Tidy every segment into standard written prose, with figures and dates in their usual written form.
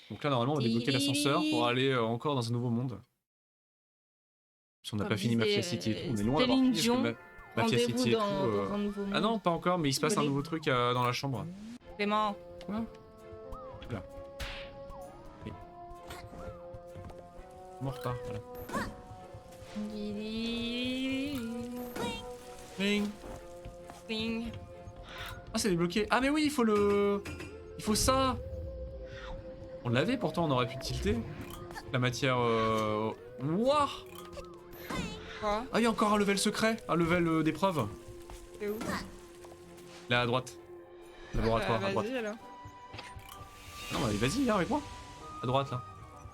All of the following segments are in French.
Donc là, normalement, on va débloquer l'ascenseur pour aller encore dans un nouveau monde. Si on n'a pas fini Mafia City et tout, on est loin d'avoir Céline fini. Dion, Mafia rendez-vous City et tout. dans un nouveau monde. Ah non, pas encore, mais il se passe un Désolé. nouveau truc dans la chambre. Clément. Quoi? Là. Oui. Mon retard, voilà. Ring. Ding. Ah, c'est débloqué. Ah, mais oui, il faut le. Il faut ça. On l'avait pourtant, on aurait pu tilter. La matière. Wouah! Quoi? Ah, il y a encore un level secret, un level d'épreuve. C'est où? Là à droite. Laboratoire, à droite. Vas-y alors. Non, bah, vas-y, viens avec moi. À droite, là.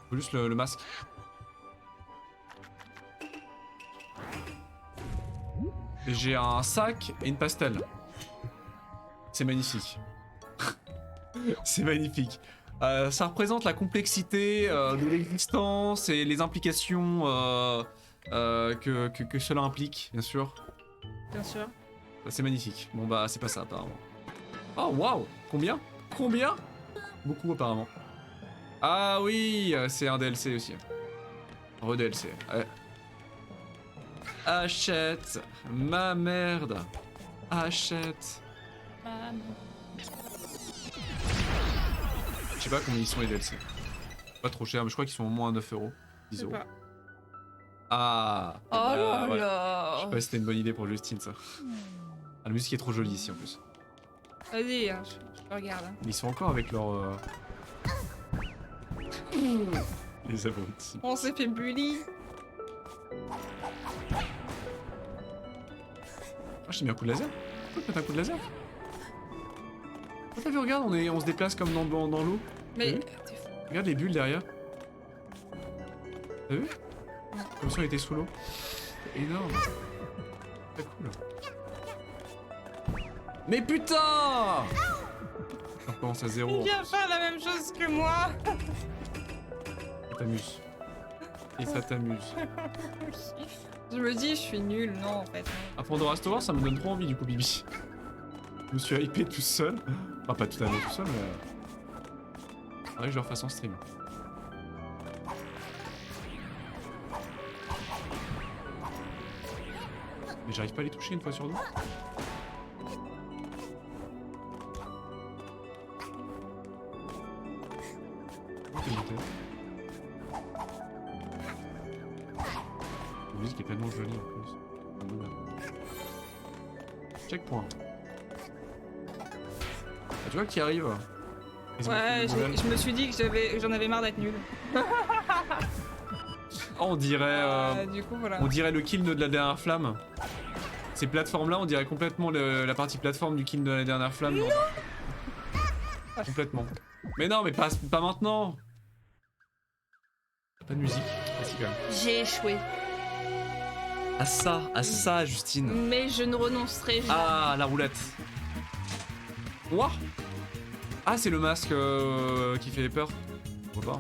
Faut juste le masque. Et j'ai un sac et une pastelle. C'est magnifique. C'est magnifique. Ça représente la complexité de l'existence et les implications que cela implique, bien sûr. Bien sûr. C'est magnifique. Bon bah c'est pas ça apparemment. Oh waouh! Combien? Combien? Beaucoup apparemment. Ah oui, c'est un DLC aussi. Re-DLC. Ouais. Achète ma merde. Achète. Je sais pas combien ils sont les DLC. Pas trop cher, mais je crois qu'ils sont au moins 9 €. 10 €. Pas. Ah! Oh là ouais. là. Je sais pas si c'était une bonne idée pour Justine ça. Ah, la musique est trop jolie ici en plus. Vas-y, hein, je regarde. Hein. Ils sont encore avec leur. Les abrutis. On s'est fait bully. Ah, je t'ai mis un coup de laser? Tu peux te mettre un coup de laser? Oh, t'as vu, regarde, on se déplace comme dans l'eau. Mais Oui. t'es fou. Regarde les bulles derrière. T'as vu? Comme si on était sous l'eau. C'est énorme. Très cool. Mais putain! On recommence à zéro. Il vient faire la même chose que moi. Ça t'amuse. Et ça t'amuse. Je me dis, je suis nulle. Non, en fait. À Pandora Store, ça me donne trop envie du coup, Bibi. Je me suis hypé tout seul. Enfin, pas tout à fait tout seul, mais. Faudrait que je le refasse en stream. Mais j'arrive pas à les toucher une fois sur deux. Oh, t'es monté. La musique est tellement jolie en plus. Checkpoint. Ah, tu vois qui arrive? Ils ont Ouais, fait le modèle. je me suis dit que j'en avais marre d'être nulle. Oh, on dirait. Du coup, voilà. On dirait le kill de la dernière flamme. Ces plateformes là, on dirait complètement la partie plateforme du kill de la dernière flamme. Non. Complètement. Mais non, mais pas maintenant. Pas de musique. Ah, si, quand même. J'ai échoué. À ça, Justine. Mais je ne renoncerai jamais. Ah, la roulette. Ouah. Ah, c'est le masque qui fait peur. On va voir.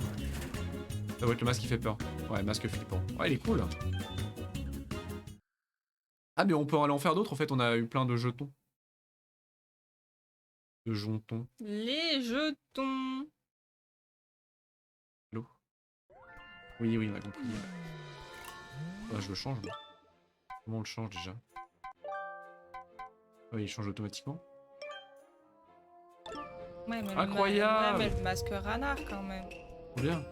Ça doit être le masque qui fait peur. Ouais, masque flippant. Ouais, il est cool. Ah, mais on peut aller en faire d'autres. En fait, on a eu plein de jetons. De jetons. Les jetons. Allô? Oui, on a compris. Ah, je le change. Moi. Comment on le change déjà? Ouais, il change automatiquement. Ouais, mais Incroyable. mais le masque Ranard quand même. Trop bien. De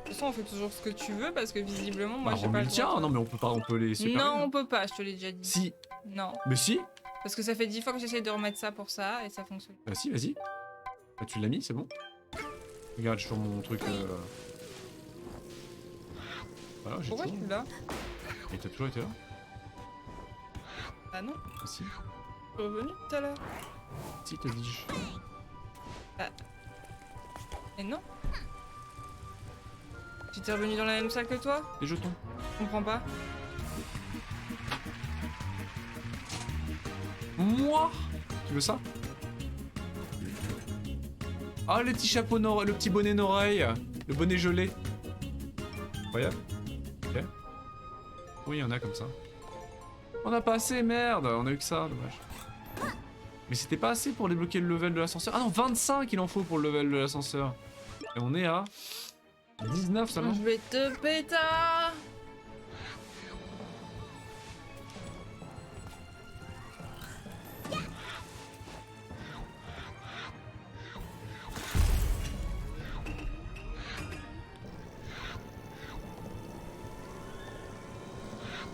toute façon, on fait toujours ce que tu veux parce que visiblement, moi, Bah, j'ai pas le tiens, droit. non, mais on peut les séparer. Non, on peut pas, je te l'ai déjà dit. Si. Non. Mais si. Parce que ça fait 10 fois que j'essaie de remettre ça pour ça et ça fonctionne. Bah si, vas-y. Bah, tu l'as mis, c'est bon. Regarde sur mon truc. Voilà, j'ai Pourquoi toujours. tu l'as? Et t'as toujours été là? Ah non, Ah, si. je suis revenu tout à l'heure. Si, te dis-je. Et non. J'étais revenu dans la même salle que toi? Les jetons. Je comprends pas. Moi. Tu veux ça? Ah, le petit chapeau, le petit bonnet d'oreille. Le bonnet gelé. Incroyable. Ok. Oui, il y en a comme ça. On a pas assez, merde. On a eu que ça, dommage. Mais c'était pas assez pour débloquer le level de l'ascenseur. Ah non, 25 il en faut pour le level de l'ascenseur. Et on est à 19 seulement. Je vais te péter.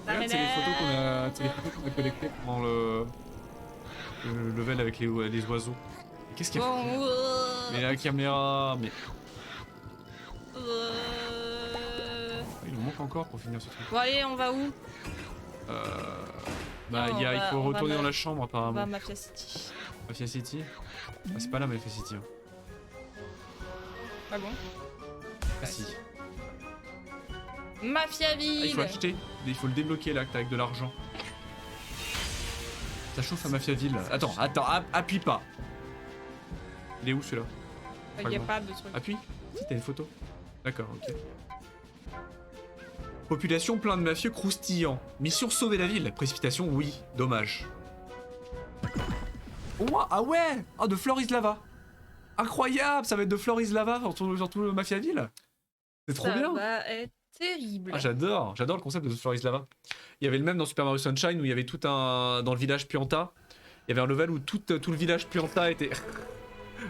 Regarde, c'est les photos qu'on a collectées pendant le level avec les oiseaux. Et qu'est-ce qu'il y a fait Mais la caméra, mais il nous manque encore pour finir ce truc. Bon allez, on va où? Bah Non, il faut on va retourner dans la chambre On va apparemment. à Mafia City. Mafia City. Ah, c'est pas là Mafia City. Hein. Ah bon? Ah si. Mafia Ah, il Ville. faut acheter, il faut le débloquer là avec de l'argent. Ça chauffe à Mafiaville. Attends, appuie pas. Il est où celui-là? Il y a pas de truc. Appuie. Si t'as une photo. D'accord, ok. Population plein de mafieux croustillants. Mission sauver la ville. Précipitation, oui. Dommage. Oh, ah ouais. Ah, de Floris Lava. Incroyable, ça va être de Floris Lava sur tout le Mafiaville. C'est trop bien. Ça va être terrible. Ah, j'adore le concept de Floris Lava. Il y avait le même dans Super Mario Sunshine où il y avait tout un... Dans le village Pianta, il y avait un level où tout le village Pianta était...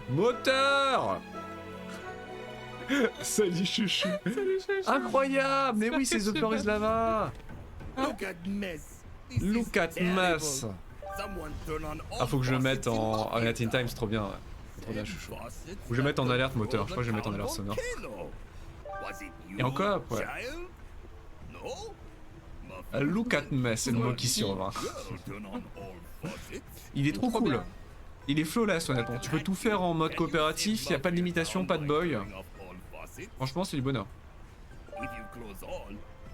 Moteur. Salut chouchou. Salut, chouchou. Incroyable. Mais oui, c'est The Floris Lava. Look at mess. This Look is at terrible. mess. Someone turn on Ah, faut que je le all mette en faucets alert in time, c'est trop bien. Ouais. C'est trop bien chouchou. Faut que je le mette en alerte moteur, je crois que je vais mettre en alerte sonore. Et en coop, ouais. Look at mess, c'est le mot qui survint. Il est trop Trop cool. bien. Il est flawless honnêtement. Tu peux tout faire en mode coopératif, y a pas de limitation, pas de boy. Franchement, c'est du bonheur.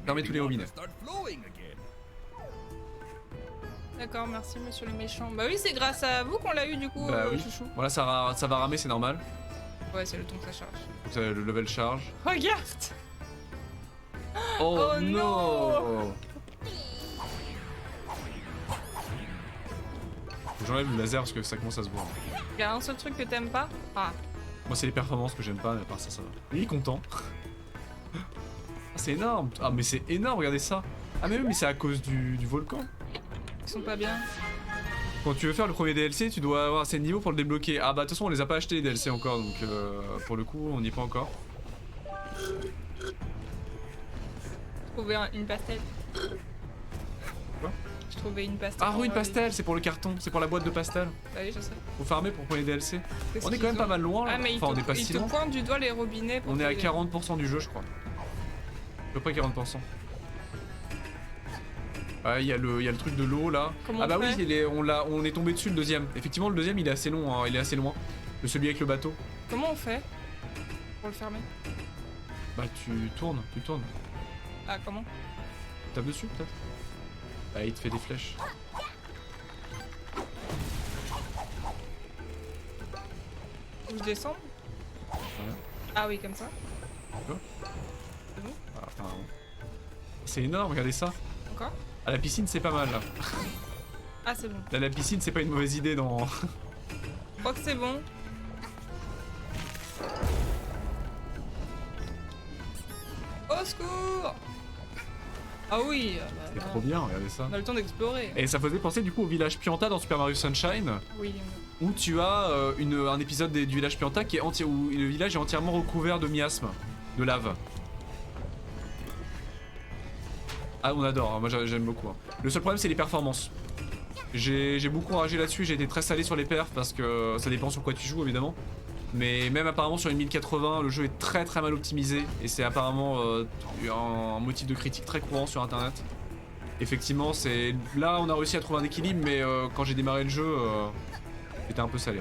Fermez tous les robinets. D'accord, merci monsieur le méchant. Bah oui, c'est grâce à vous qu'on l'a eu du coup, Bah oui. chouchou. Voilà, ça va ramer, c'est normal. Ouais, c'est le temps que ça charge. Faut que ça- le level charge. Regarde. Oh, Oh non, non. Faut que j'enlève le laser parce que ça commence à se voir. Il y a un seul truc que t'aimes pas? Ah, Moi, c'est les performances que j'aime pas, mais à part ça, ça va. Il est content. Ah, c'est énorme. Ah, mais c'est énorme, regardez ça. Ah, mais oui, mais c'est à cause du volcan. ils sont pas bien. Quand tu veux faire le premier DLC, tu dois avoir assez de niveaux pour le débloquer. Ah, bah, de toute façon, on les a pas achetés les DLC encore, donc pour le coup, on n'y est pas encore. Trouver une pastel. Quoi? Je trouvais une pastel. Ah, oui, une en pastel, c'est pour le carton, c'est pour la boîte de pastel. Bah oui, je sais. Faut farmer pour prendre les DLC. Qu'est-ce On est qu'ils quand même ont pas mal loin là. Ah, mais Enfin, on est pas ils si te loin. pointent du doigt les robinets pour On est à te- 40% du jeu, je crois. À peu près 40%. Ah, il y a le truc de l'eau là. Comment Ah bah on oui, fait on est tombé dessus le deuxième. Effectivement, le deuxième il est assez long, hein, il est assez loin. Celui avec le bateau. Comment on fait pour le fermer? Bah tu tournes. Ah, comment? Tape dessus peut-être. Bah il te fait des flèches. Faut que je descends? Voilà. Ah oui, comme ça. Ah, enfin, c'est énorme, regardez ça. Encore? À la piscine c'est pas mal là. Ah, c'est bon. Là, la piscine c'est pas une mauvaise idée dans... Je crois que c'est bon. Au secours! Ah oui, C'est trop bien, regardez ça. on a le temps d'explorer. Et ça faisait penser du coup au village Pianta dans Super Mario Sunshine. Oui. Où tu as un épisode du village Pianta qui est où le village est entièrement recouvert de miasmes, de lave. Ah, on adore, hein, moi j'aime beaucoup. Hein. Le seul problème c'est les performances. J'ai beaucoup ragé là-dessus, j'ai été très salé sur les perfs parce que ça dépend sur quoi tu joues évidemment. Mais même apparemment sur une 1080, le jeu est très très mal optimisé et c'est apparemment un motif de critique très courant sur internet. Effectivement, c'est là on a réussi à trouver un équilibre, mais quand j'ai démarré le jeu, c'était un peu salé.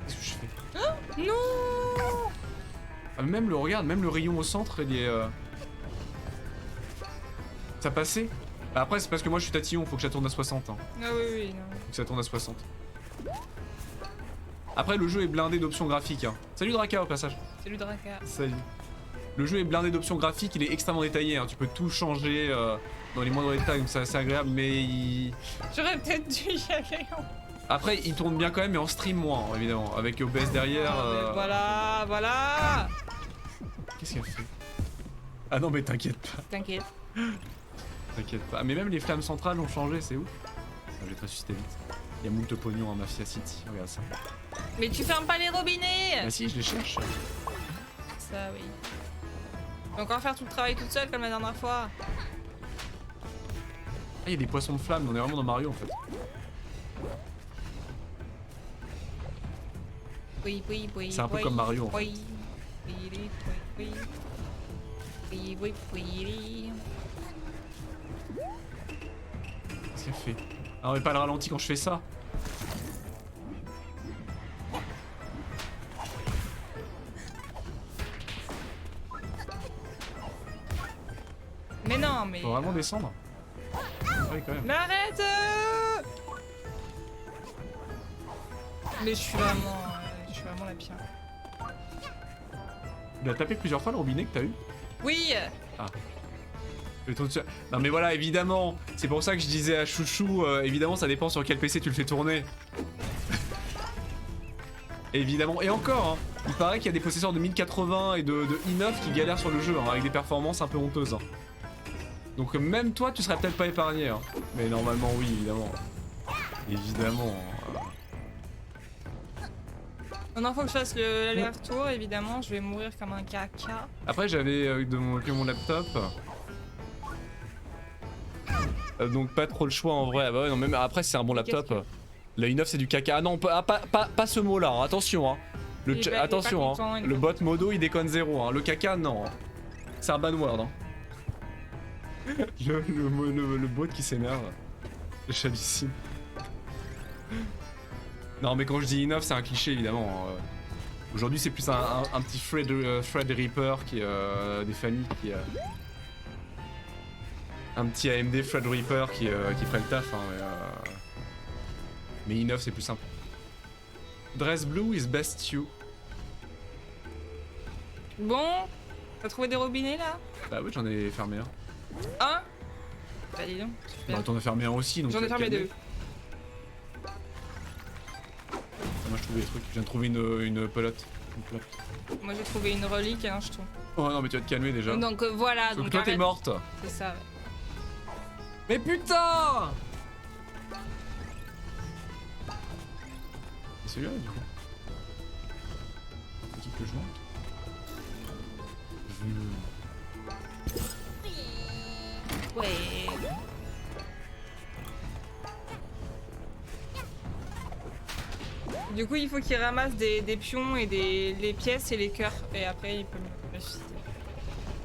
Qu'est-ce que je fais? Non! Ah, même le regarde, même le rayon au centre, il est. Ça passait. Après, c'est parce que moi je suis tatillon, faut que ça tourne à 60. Hein. Ah oui, oui, non. Faut que ça tourne à 60. Après, le jeu est blindé d'options graphiques. Hein. Salut Draka au passage. C'est le Draka. Salut. Le jeu est blindé d'options graphiques, il est extrêmement détaillé, hein. Tu peux tout changer dans les moindres détails, donc c'est assez agréable, mais il... J'aurais peut-être dû y aller. Après, il tourne bien quand même, mais en stream moins, évidemment, avec OBS derrière. Mais voilà, voilà. Qu'est-ce qu'elle fait? Ah non, mais t'inquiète pas, T'inquiète. t'inquiète pas. Mais même les flammes centrales ont changé, c'est ouf. Je vais te ressusciter vite. Il y a moult pognon en Mafia City, regarde ça. Mais tu fermes pas les robinets. Bah si, je les cherche. Ça, oui. Je vais encore faire tout le travail toute seule comme la dernière fois. Ah, il y a des poissons de flammes, on est vraiment dans Mario en fait. Oui, oui, oui. C'est un peu oui, comme Mario, en fait. Oui, oui, oui, oui. Oui, oui, oui. Qu'est-ce qu'elle fait? Ah, on met pas le ralenti quand je fais ça. Mais non, mais. Faut vraiment descendre. Oui, quand même. Mais arrête. Mais je suis vraiment la pire. Tu l'as tapé plusieurs fois le robinet que t'as eu? Oui. Le tour dessus. Non mais voilà, évidemment, c'est pour ça que je disais à Chouchou, évidemment ça dépend sur quel PC tu le fais tourner. Évidemment, et encore, hein, il paraît qu'il y a des possesseurs de 1080 et de i9 qui galèrent sur le jeu, hein, avec des performances un peu honteuses. Hein. Donc même toi, tu serais peut-être pas épargné. Hein. Mais normalement oui, évidemment. Évidemment. Maintenant, faut que je fasse l'aller-retour, évidemment, je vais mourir comme un caca. Après j'avais que mon laptop. Donc pas trop le choix en vrai. Ah bah ouais, non, même après c'est un bon laptop. La i9 c'est du caca. Ah non, pas ce mot là, hein. Attention hein. Attention hein. Le bot modo il déconne zéro hein. Le caca non. C'est un bad word hein. le bot qui s'énerve. J'hallucine. Non mais quand je dis i9 c'est un cliché évidemment. Hein. Aujourd'hui c'est plus un petit Fred Reaper qui des familles qui un petit AMD Fred Reaper qui ferait le taf hein, mais i9 c'est plus simple. Dress blue is best you. Bon, t'as trouvé des robinets là? Bah oui j'en ai fermé un. Un? Bah dis donc. Bah t'en as fermé un aussi donc. J'en ai fermé deux. Moi je trouvais des trucs, je viens de trouver une pelote. Moi j'ai trouvé une relique et un jeton. Oh non mais tu vas te calmer déjà. Donc voilà. Donc donc toi t'es morte. C'est ça, ouais. Mais putain! C'est celui-là du coup. Faut que je monte. Ouais. Du coup, il faut qu'il ramasse des pions et les pièces et les cœurs. Et après, il peut me ressusciter.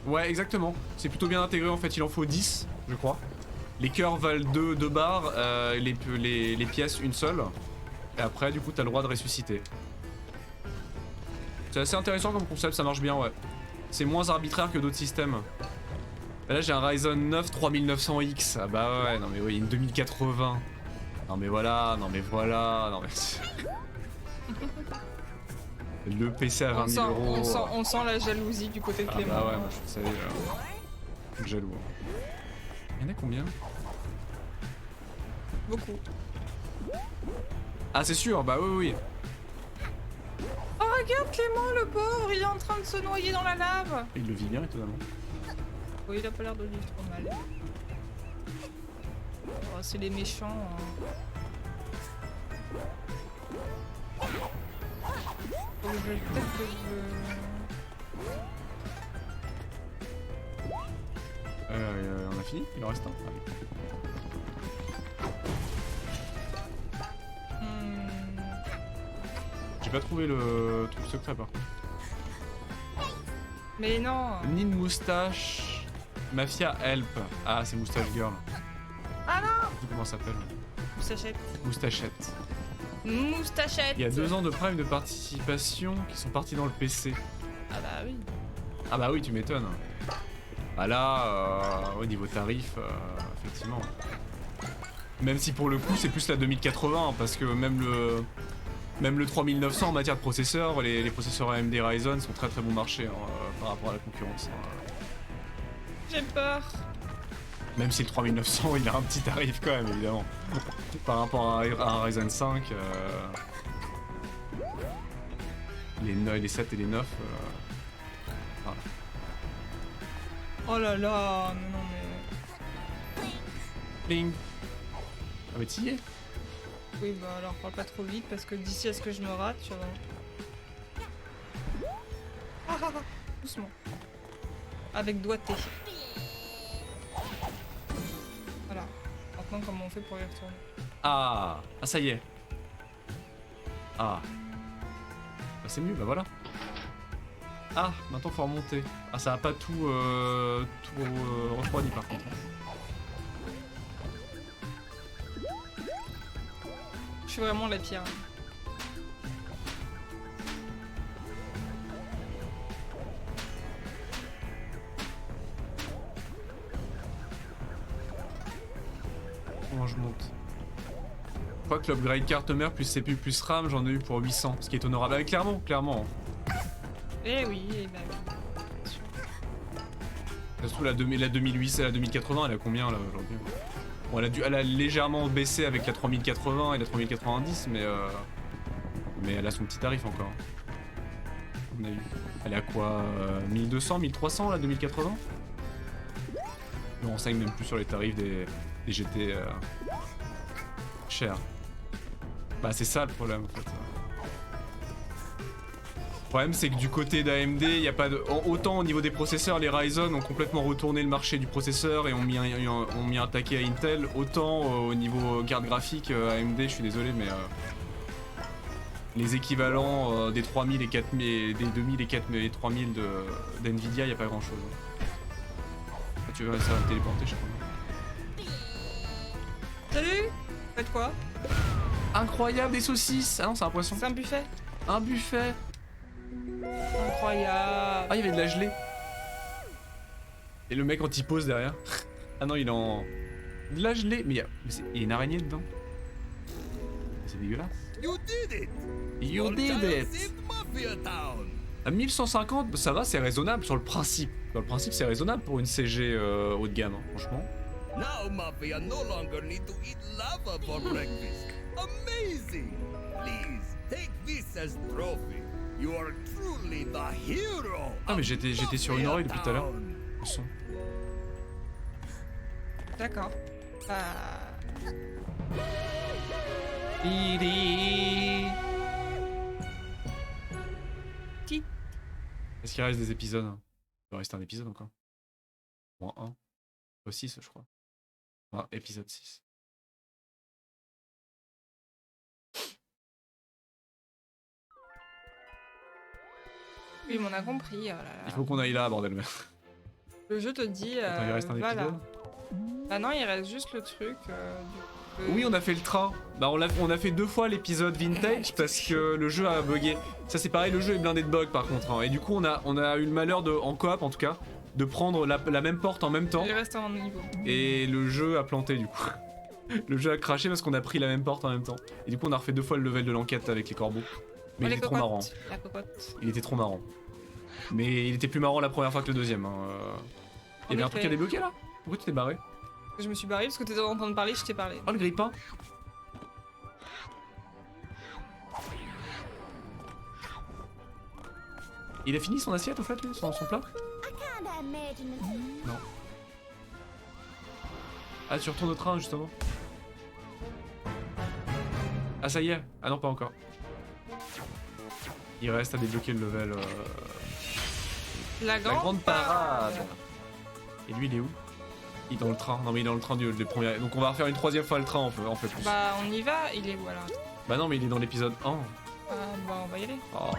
Ouais, exactement. C'est plutôt bien intégré en fait. Il en faut 10, je crois. Les cœurs valent 2 barres, les pièces une seule. Et après, du coup, t'as le droit de ressusciter. C'est assez intéressant comme concept, ça marche bien, ouais. C'est moins arbitraire que d'autres systèmes. Et là, j'ai un Ryzen 9 3900X. Ah bah ouais, non mais oui, une 2080. Non mais voilà, non mais voilà, non mais... Le PC à 20 000 euros. On sent la jalousie du côté de Clément. Ah bah ouais, moi je savais. Jaloux. Il y en a combien? Beaucoup. Ah c'est sûr, bah oui oui. Oh regarde Clément, le pauvre, il est en train de se noyer dans la lave. Il le vit bien étonnamment. Oui, il a pas l'air de vivre trop mal. Oh, c'est les méchants. Hein. Oh, je vais peut-être que On a fini? Il en reste un. J'ai pas trouvé le truc secret par contre. Mais non. Nin moustache. Mafia help. Ah c'est moustache girl. Ah non. Je sais plus comment ça s'appelle. Moustachette. Moustachette. Moustachette. Il y a 2 ans de prime de participation qui sont partis dans le PC. Ah bah oui. Ah bah oui, tu m'étonnes. Bah là, au niveau tarif, effectivement. Même si pour le coup c'est plus la 2080, parce que même Même le 3900 en matière de processeurs, les processeurs AMD Ryzen sont très bon marché hein, par rapport à la concurrence. Hein. J'ai peur. Même si le 3900 il a un petit tarif quand même évidemment. Par rapport à un Ryzen 5. Les 7 et les 9. Voilà. Oh là là, non mais... Bling. Ah mais t'y es. Oui bah alors parle pas trop vite parce que d'ici à ce que je me rate, tu vois. Doucement. Avec doigté. Voilà. Maintenant comment on fait pour y retourner? Ah ça y est. Ah. Bah, c'est mieux, bah voilà. Ah, maintenant faut remonter. Ah ça a pas tout refroidi par contre. Je suis vraiment la pire. Comment je monte? Je crois que l'upgrade carte mère plus CPU plus RAM j'en ai eu pour 800, ce qui est honorable. Ah, clairement. Eh oui, eh ben oui. Surtout la 2800 et la 2080 elle a combien là aujourd'hui? Bon elle a légèrement baissé avec la 3080 et la 3090 mais elle a son petit tarif encore. On a eu. Elle est à quoi 1200, 1300 la 2080? Je me renseigne même plus sur les tarifs des GT chers. Bah c'est ça le problème en fait. Le problème c'est que du côté d'AMD, il y a pas de... Autant au niveau des processeurs, les Ryzen ont complètement retourné le marché du processeur et ont mis un taquet à Intel, autant au niveau carte graphique, AMD, je suis désolé mais... les équivalents des 3000 et 4000, des 2000 et 4000 et 3000 d'NVIDIA, il n'y a pas grand chose. Ah, tu veux ça va me téléporter je crois. Salut! Faites quoi? Incroyable, des saucisses! Ah non c'est un poisson. C'est un buffet? Un buffet! Incroyable! Ah, il y avait de la gelée. Et le mec quand il pose derrière. Ah non, il est en... De la gelée. Mais il y a une araignée dedans. C'est dégueulasse. You did it! You did it! Saved Mafia Town! À 1150, ça va, c'est raisonnable sur le principe. Sur le principe, c'est raisonnable pour une CG haut de gamme, hein, franchement. Now Mafia no longer need to eat lava for breakfast. Amazing! Please, take this as trophy. You are truly the hero. Ah mais j'étais sur une oreille depuis tout à l'heure. Le son. D'accord. Qui? Est-ce qu'il reste des épisodes? Il doit rester un épisode encore. Moins un. Au 6 je crois. Ah, épisode 6. Oui, mais on a compris. Oh là là. Il faut qu'on aille là, bordel. Le jeu te dit. Attends, il reste un va là. épisode. Bah non, il reste juste le truc. Oui, on a fait le train. Bah, on a fait 2 fois l'épisode vintage parce que le jeu a bugué. Ça, c'est pareil, le jeu est blindé de bugs par contre. Hein. Et du coup, on a eu le malheur, en coop en tout cas, de prendre la même porte en même temps. Il reste un niveau. Et le jeu a planté du coup. Le jeu a craché parce qu'on a pris la même porte en même temps. Et du coup, on a refait 2 fois le level de l'enquête avec les corbeaux. Mais il était trop marrant. La cocotte. Il était trop marrant. Mais il était plus marrant la première fois que le deuxième. Hein. Il y avait un truc à débloquer là? Pourquoi tu t'es barré? Je me suis barré parce que t'étais en train de parler, je t'ai parlé. Oh le grille-pain. Il a fini son assiette au fait lui, son plat? Non. Ah tu retournes au train justement. Ah ça y est. Ah non pas encore. Il reste à débloquer le level... La grande parade. Et lui il est où? Il est dans le train. Non mais il est dans le train des premiers... Donc on va refaire une 3e fois le train en fait plus. Bah on y va, il est où alors? Bah non mais il est dans l'épisode 1. Bah on va y aller. Oh.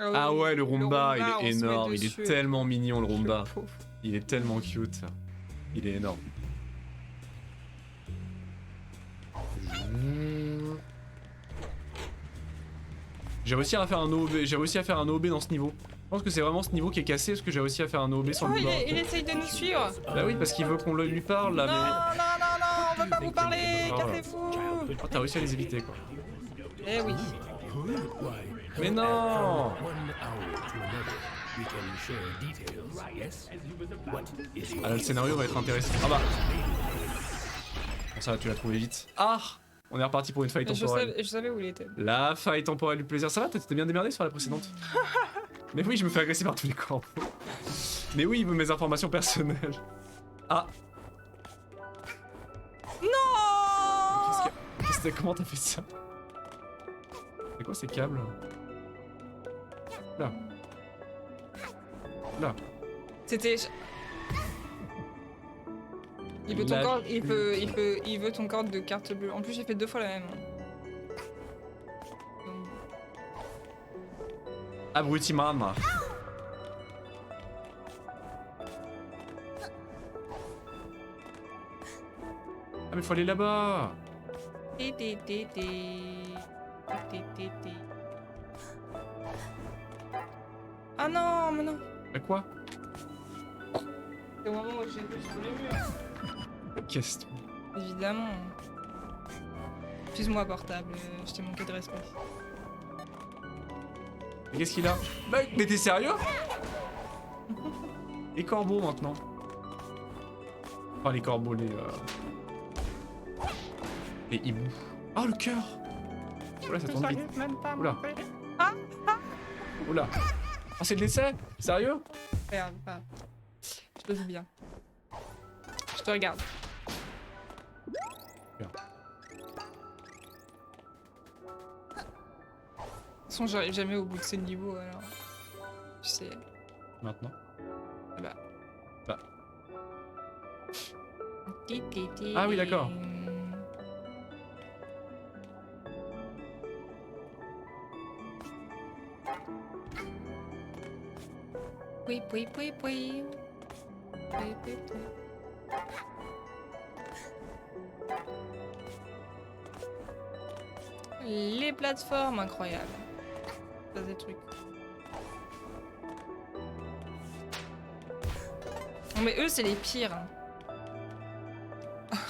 Oh, Ah ouais le Roomba, Roomba, il est énorme, il est dessus. tellement mignon le Roomba. Le pauvre. Il est tellement cute. Il est énorme. J'ai réussi à faire un OOB, dans ce niveau. Je pense que c'est vraiment ce niveau qui est cassé parce que j'ai réussi à faire un OOB sans Oh, le vouloir. il essaye de nous suivre. Bah oui parce qu'il veut qu'on lui parle là Non, mais... non, non, non, on veut pas vous parler, Oh. cassez-vous. Oh, t'as réussi à les éviter quoi. Eh oui. Mais non. One hour to another, we can share details. Yes. What is Ah là, le scénario va être intéressant. Ah bah. Bon ça va, tu l'as trouvé vite. Ah, on est reparti pour une faille Je temporelle. savais où il était. La faille temporelle du plaisir. Ça va, t'étais bien démerdé sur la précédente. Mais oui, je me fais agresser par tous les corbeaux. Mais oui, il veut mes informations personnelles. Ah, Non. comment t'as fait ça? C'est quoi ces câbles? Là. Là. C'était. Il veut ton La corps, il veut ton corps de carte bleue. En plus, j'ai fait 2 fois la même. Donc, Abruti man. Ah mais faut aller là-bas. Té, té, té, té. Té, té, té. Ah non, mais non. À quoi? C'est au moment où j'ai fait sur les murs. Qu'est-ce que... Évidemment. Excuse-moi, portable, je t'ai manqué de respect. Mais qu'est-ce qu'il a? Mais t'es sérieux? Les corbeaux maintenant. Enfin les corbeaux, les hiboux. Oh le cœur! Oula ça tourne vite. Même pas Oula. mon père. Oula. Ah c'est de l'essai? Sérieux? Regarde, pas. Je te dis bien. Je te regarde. Bien. De toute façon, j'arrive jamais au bout de ces niveaux alors. Tu sais. Maintenant. Bah. Bah. Ah oui, d'accord. Oui, oui, oui, oui. Oui, oui, oui. Les plateformes incroyables. Ça, des trucs. Non mais eux c'est les pires. Hein.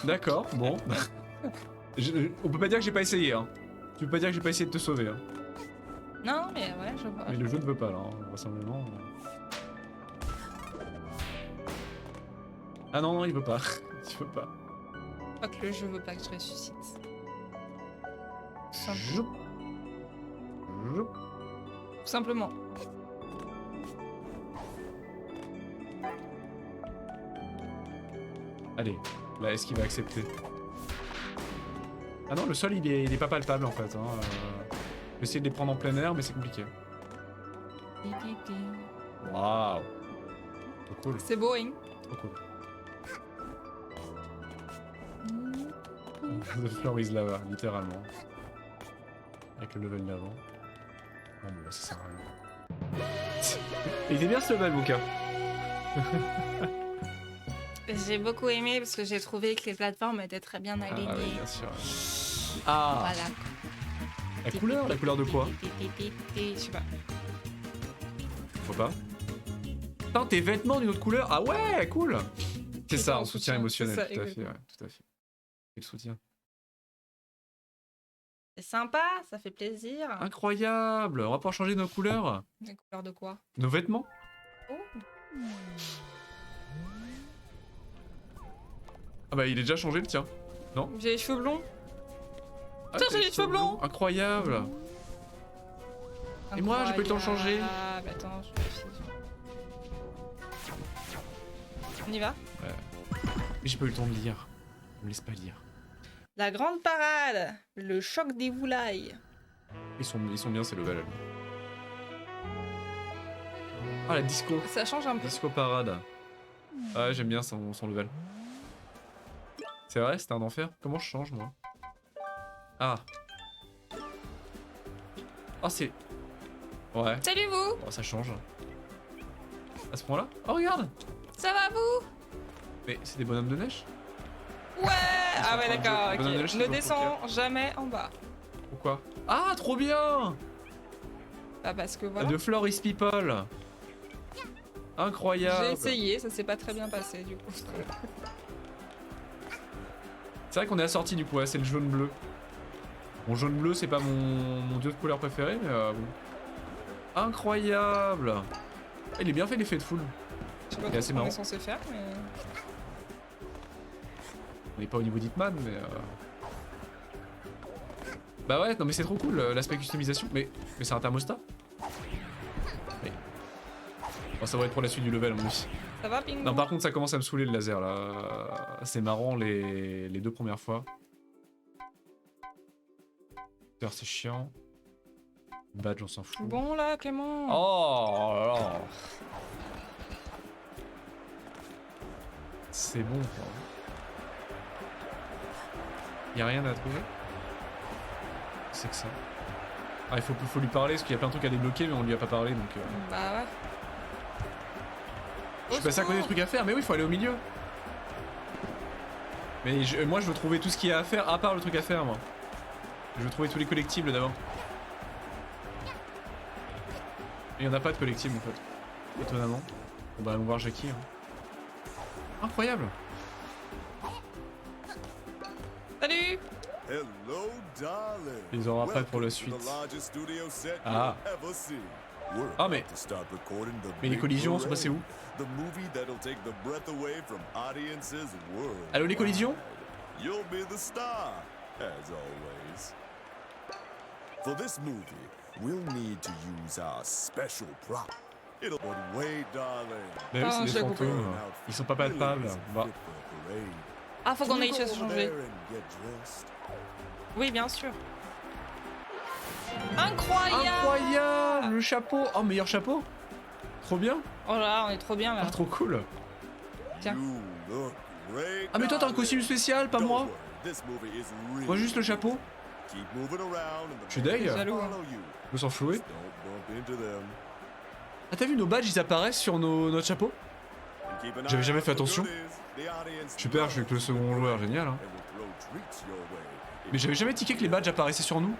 D'accord, bon. On peut pas dire que j'ai pas essayé, hein. Tu peux pas dire que j'ai pas essayé de te sauver, hein. Non mais ouais je vois. Mais le jeu ne veut pas, là, hein, vraisemblablement. Ah non, non, il veut pas. Il veut pas. Je crois que le jeu veut pas que je ressuscite. Joup. Joup. Tout simplement. Allez, là, est-ce qu'il va accepter? Ah non, le sol, il est pas palpable, en fait. Hein. Je vais essayer de les prendre en plein air, mais c'est compliqué. Waouh. Trop cool, C'est beau, hein. trop cool. The floor is lava, littéralement. Avec le level d'avant. Ah bon, bah, ça sert à rien. Il était bien ce level, Bouka. J'ai beaucoup aimé parce que j'ai trouvé que les plateformes étaient très bien alignées. Ah oui, bien sûr. Ah, Voilà. la couleur de quoi? Je sais pas. Faut pas. Putain, tes vêtements d'une autre couleur? Ah ouais, cool. C'est C'est ça, ça, en soutien émotionnel, c'est ça, tout à fait, exactement. ouais, tout à fait. Quel soutien. C'est sympa, ça fait plaisir. Incroyable. On va pouvoir changer nos couleurs. Les couleurs de quoi? Nos vêtements. Oh. Ah bah il est déjà changé le tien. J'ai les cheveux blonds. Ah, Tiens, t'as j'ai les cheveux blonds. Incroyable. Et moi, j'ai pas eu le temps de changer. Ah, bah attends, je vérifie. On y va? Mais j'ai pas eu le temps de lire. On me laisse pas lire. La grande parade, le choc des Woulailles. Ils sont bien ces levels. Ah la disco. Ça change un peu. Disco parade. Ah ouais, j'aime bien son level. C'est vrai, c'était un enfer. Comment je change moi? Ah. Ah c'est... Ouais. Salut vous. Bon, ça change. À ce point-là? Oh regarde. Ça va vous? Mais c'est des bonhommes de neige? Ouais. Ah ouais d'accord, Bonhomme de ok. neige, Ne c'est descends jamais en bas. Pourquoi? Ah trop bien. Bah parce que voilà. The floor is people. Incroyable. J'ai essayé, ça s'est pas très bien passé du coup. C'est vrai qu'on est assorti du coup, ouais, c'est le jaune-bleu. Bon, jaune-bleu, c'est pas mon dieu de couleur préféré, mais bon. Incroyable! Il est bien fait l'effet de foule. Je sais pas C'est assez trop ce qu'on marrant. est censé faire, mais... On n'est pas au niveau d'Hitman, mais Bah ouais, non mais c'est trop cool l'aspect customisation. Mais c'est un thermostat? Oui. Bon, ça va être pour la suite du level, à mon avis. Ça va, Ping? Non, par contre, ça commence à me saouler le laser là. C'est marrant les 2 premières fois. C'est chiant. Badge, on s'en fout. Bon, là, Clément. Oh là là. C'est bon quoi. Y'a rien à trouver? C'est que ça. Ah, il faut lui parler parce qu'il y a plein de trucs à débloquer, mais on lui a pas parlé donc. Bah ouais. Je suis passé à côté des trucs à faire, mais oui, il faut aller au milieu. Mais moi, je veux trouver tout ce qu'il y a à faire, à part le truc à faire, moi. Je veux trouver tous les collectibles d'abord. Il y en a pas de collectibles en fait. Étonnamment. Bon bah, allons voir Jackie. Hein. Incroyable! Salut! Hello, darling. Ils auront pas pour la suite. Ah. Ah, mais les collisions sont passées où? Allô les collisions? You'll be the star, as always. For this movie, we'll need to use our special prop. It'll but wait, darling. Bah oui, Ah, c'est je des l'ai compris. fantômes. Ils sont pas palpables. Bah. Ah, faut qu'on aille se changer. Oui, bien sûr. Incroyable! Incroyable! Le chapeau! Oh, meilleur chapeau! Trop bien! Oh là, on est trop bien là. Ah, trop cool! Tiens. Ah, mais toi, t'as un costume spécial, pas moi? Moi, juste le chapeau. Je suis deg. Jaloux, hein. Je me sens floué. Ah, t'as vu, nos badges, ils apparaissent sur notre chapeau? J'avais jamais fait attention. Super, je suis que le second joueur, génial. Hein. Mais j'avais jamais tiqué que les badges apparaissaient sur nous.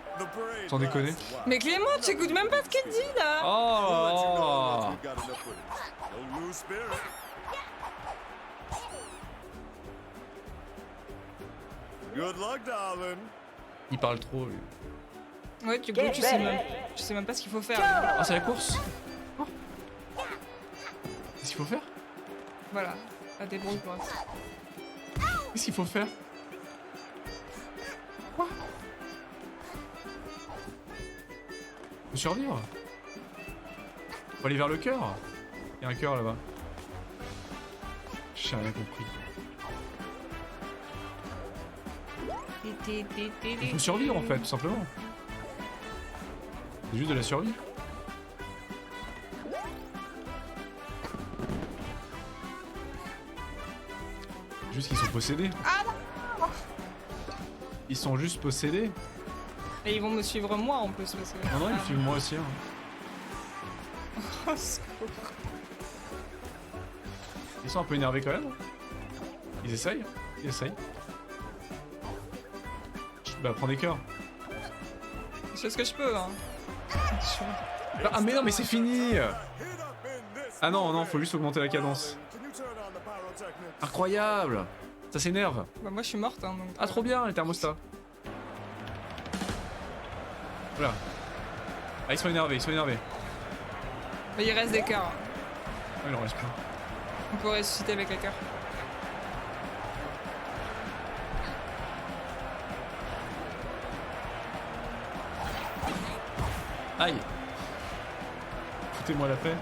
Sans déconner. Mais Clément, tu écoutes même pas ce qu'il dit là! Oh! Good luck, darling. Il parle trop, lui. Ouais, du coup, tu sais même pas ce qu'il faut faire. Ah, c'est la course? Oh. Qu'est-ce qu'il faut faire? Voilà, à débrouille-toi. Qu'est-ce qu'il faut faire? Quoi? Faut survivre? Faut aller vers le cœur? Il y a un cœur là-bas. J'ai rien compris. Il faut survivre en fait, tout simplement. C'est juste de la survie. Juste qu'ils sont possédés. Ils sont juste possédés. Et ils vont me suivre moi en plus parce que... Non, non, ils suivent moi aussi. Hein. Oh, secours. Ils sont un peu énervés quand même. Ils essayent. Ils essayent. Bah, prends des cœurs. Je fais ce que je peux, hein. Ah, mais non, mais c'est fini! Ah non, non, faut juste augmenter la cadence. Incroyable! Ça s'énerve. Bah moi je suis morte, hein, donc... Ah, trop bien, les thermostats. Voilà. Ah, ils sont énervés, ils sont énervés. Mais il reste des cœurs. Ah, il en reste plus. On peut ressusciter avec les cœurs. Aïe! Foutez-moi la paix.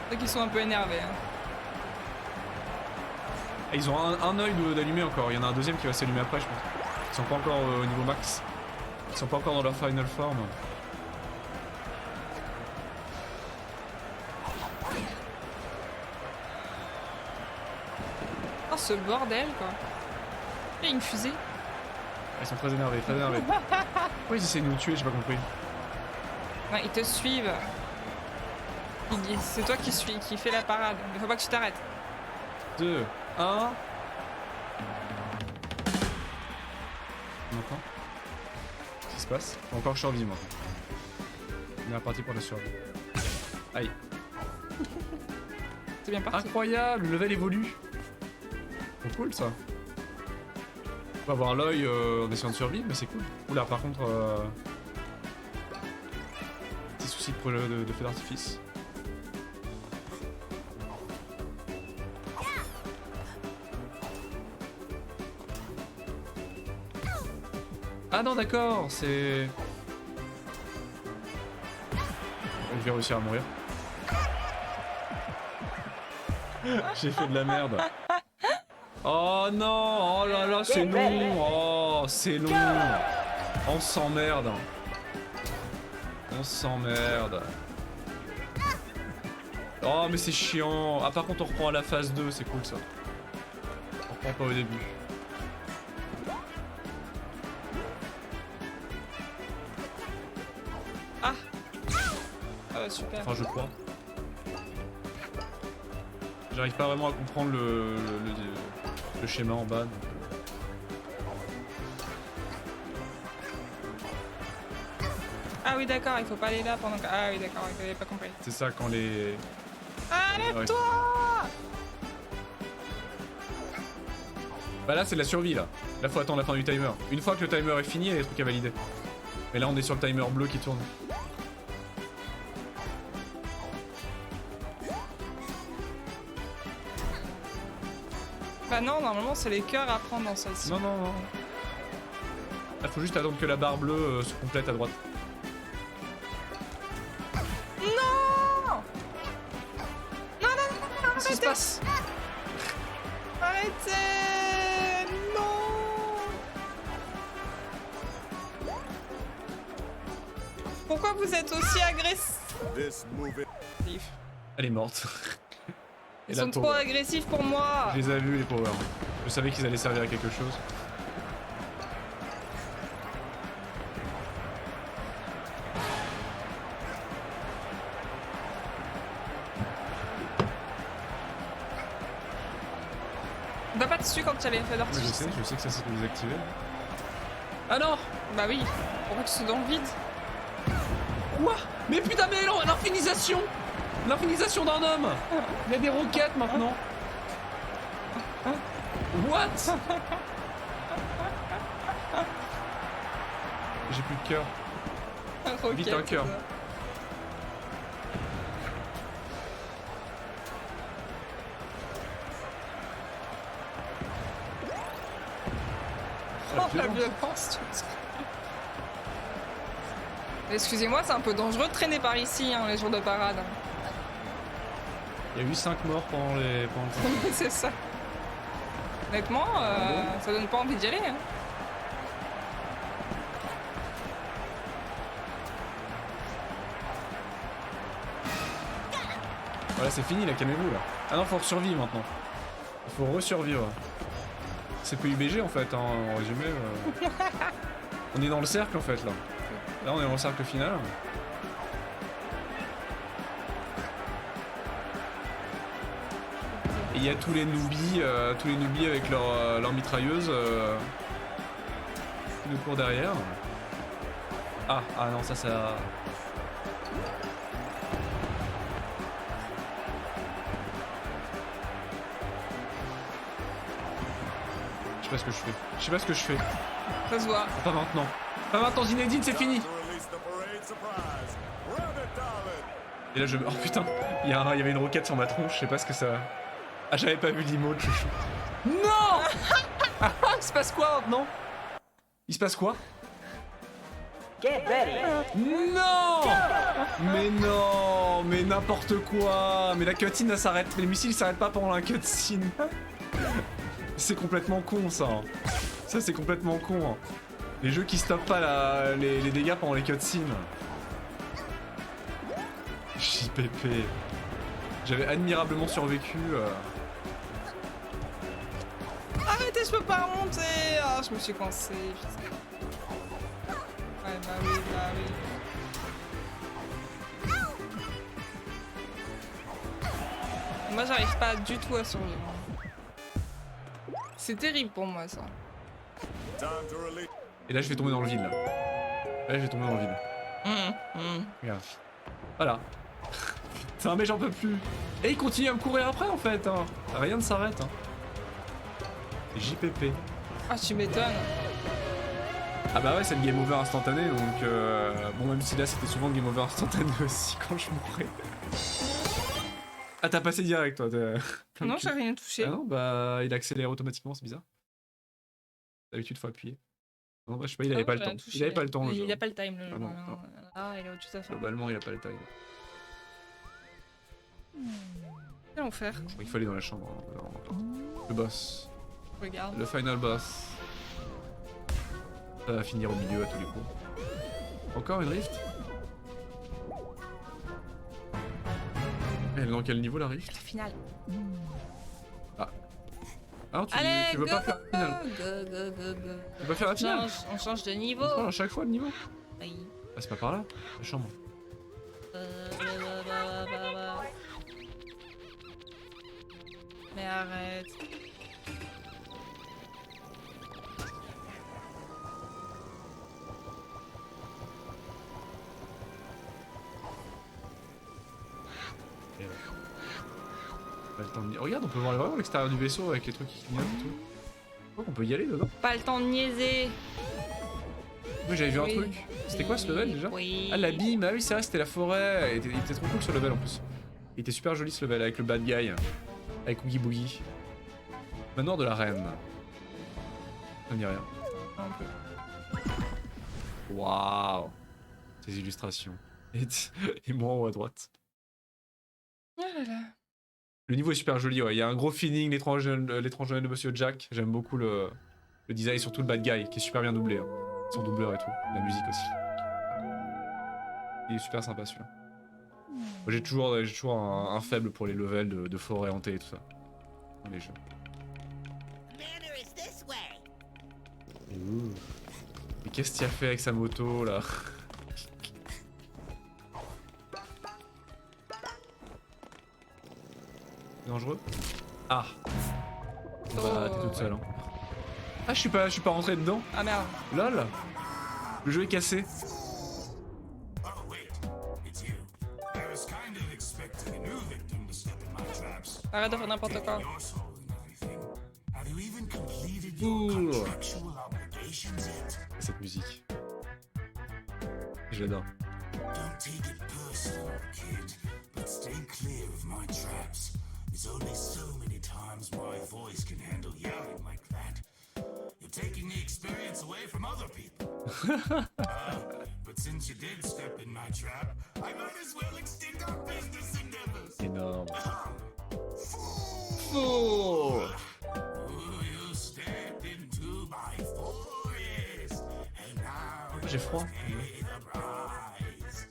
Ceux qui sont un peu énervés. Hein. Ah, ils ont un œil d'allumé encore. Il y en a un deuxième qui va s'allumer après, je pense. Ils sont pas encore au niveau max. Ils sont pas encore dans leur final form. Oh ce bordel quoi. Il y a une fusée. Ils sont très énervés, très énervés. Pourquoi ils essaient de nous tuer, j'ai pas compris. Ouais, ils te suivent. C'est toi qui fais la parade. Il faut pas que tu t'arrêtes. 2, 1. On entend? Qu'est-ce qui se passe? Faut encore survivre moi. On est reparti pour la survie. Aïe. C'est bien parti. Incroyable, le level évolue. C'est cool ça. On va avoir l'œil en essayant de survivre, mais c'est cool. Oula, par contre, petit souci de feu d'artifice. Ah non, d'accord, c'est... Je vais réussir à mourir. J'ai fait de la merde. Oh non, oh là là, c'est long. Oh, c'est long. On s'emmerde. On s'emmerde. Oh, mais c'est chiant. Ah, par contre, on reprend à la phase 2, c'est cool ça. On reprend pas au début. Ah ouais, super. Enfin, je crois. J'arrive pas vraiment à comprendre le schéma en bas. Donc... Ah oui, d'accord, il faut pas aller là pendant que... Ah oui, d'accord, j'avais pas compris. C'est ça quand les... Lève-toi! Bah là c'est de la survie là. Là faut attendre la fin du timer. Une fois que le timer est fini, il y a des trucs à valider. Mais là on est sur le timer bleu qui tourne. Bah non, normalement c'est les cœurs à prendre dans celle-ci. Non non non. Là faut juste attendre que la barre bleue se complète à droite. Non! Non, Qu'est-ce qui se passe? Arrêtez! Non! Pourquoi vous êtes aussi agressif? This movie. Elle est morte. Et Ils la sont trop pauvre. agressifs pour moi! Je les ai vus les pauvres. Je savais qu'ils allaient servir à quelque chose. Va pas dessus quand tu as les feux Oui, d'artifice. je sais que ça c'est désactivé. Ah non! Bah oui, pourquoi tu sois dans le vide? Quoi? Mais putain, mais l'infinisation! L'infinisation d'un homme! Il y a des roquettes maintenant! What? J'ai plus de cœur. Vite, un cœur. Oh la violence! Excusez-moi, c'est un peu dangereux de traîner par ici, hein, les jours de parade. Il y a eu 5 morts pendant le temps. C'est ça. Honnêtement, ça donne pas envie d'y aller. Hein. Voilà, c'est fini, là, calmez-vous, là. Ah non, faut survivre maintenant. Il faut resurvivre. C'est PUBG, en fait, hein, en résumé. On est dans le cercle, en fait, là. Là, on est dans le cercle final. Et il y a tous les newbies avec leur mitrailleuse qui nous courent derrière. Ah non, ça... Je sais pas ce que je fais. Je sais pas ce que je fais. Ça se voit. Pas maintenant. Pas maintenant, Zinedine, c'est fini. To release the parade surprise. Run it, darling. Et là, oh putain, il y avait une roquette sur ma tronche, je sais pas ce que ça... Ah, j'avais pas vu l'emote, chouchou. Non. Ah, il se passe quoi maintenant? Il se passe quoi? Non. Mais non. Mais n'importe quoi. Mais la cutscene, elle s'arrête. Mais les missiles s'arrêtent pas pendant la cutscene. C'est complètement con, ça. Ça, c'est complètement con. Hein. Les jeux qui stoppent pas les dégâts pendant les cutscenes. JPP. J'avais admirablement survécu. Arrêtez, je peux pas remonter. Ah, je me suis coincé. Ouais, bah oui, bah oui. Moi, j'arrive pas du tout à survivre. C'est terrible pour moi, ça. Time to release. Et là, je vais tomber dans le vide, là. Là, je vais tomber dans le vide. Regarde. Voilà. Putain, mais j'en peux plus. Et il continue à me courir après en fait. Hein. Rien ne s'arrête. Hein. JPP. Ah, tu m'étonnes. Ah bah ouais, c'est le game over instantané donc bon, même si là c'était souvent le game over instantané aussi quand je mourais. Ah, t'as passé direct toi. Non, j'ai rien touché. Ah non, bah il accélère automatiquement, c'est bizarre. D'habitude, faut appuyer. Non, bah je sais pas, il avait pas le temps. Il avait pas le temps le jeu. Il a pas le time le jeu. Ah non, Non. non. Ah, il a autre chose à faire. Globalement, il a pas le time. Qu'allons faire? Je crois qu'il faut aller dans la chambre. Hein, le boss. Regarde. Le final boss. Ça va finir au milieu à tous les coups. Encore une rift? Elle est dans quel niveau la rift? La finale. Ah non, Allez, tu veux go, pas faire la finale? go. Tu veux pas faire la finale? On change de niveau. On prend à chaque fois le niveau? Oui. Ah, c'est pas par là? La chambre. Mais arrête. Pas le temps de... Regarde, on peut voir vraiment l'extérieur du vaisseau avec les trucs qui clignotent et tout. Je crois qu'on peut y aller dedans. Pas le temps de niaiser. Oui, j'avais vu Oui. un truc. C'était quoi ce level déjà? Oui. Ah, l'abîme. Ah oui, c'est vrai, c'était la forêt. Il était trop cool ce level en plus. Il était super joli ce level avec le bad guy. Avec Oogie Boogie. Manoir de la reine. Ça me dit rien. Un peu. Waouh. Ces illustrations. Et moi en haut à droite. Ah là là. Le niveau est super joli, ouais. Il y a un gros feeling, l'étrange Noël de Monsieur Jack. J'aime beaucoup le design et surtout le bad guy qui est super bien doublé. Hein. Son doubleur et tout. La musique aussi. Il est super sympa celui-là. Moi, j'ai toujours un faible pour les levels de forêt hantée et tout ça. Dans les jeux. Mais qu'est-ce qu'il a fait avec sa moto là? Dangereux? Ah. Bah t'es toute seule hein. Ah je suis pas rentré dedans. Ah merde. Lol. Le jeu est cassé. Oh, wait. It's you. I was kind of expecting a new victim to step in my traps. Arrête de faire n'importe quoi. You're solving everything. Have you even completed your Ouh. contractual obligations yet? Cette musique. Je l'adore. Don't take it personal, kid, but stay clear of my traps. There's only so many times my voice can handle yelling like that. You're taking the experience away from other people. But since you did step in my trap, I might as well extend our business endeavors. Énorme. Fool! Ooh, you stepped into my forest, and now J'ai froid. pay the price.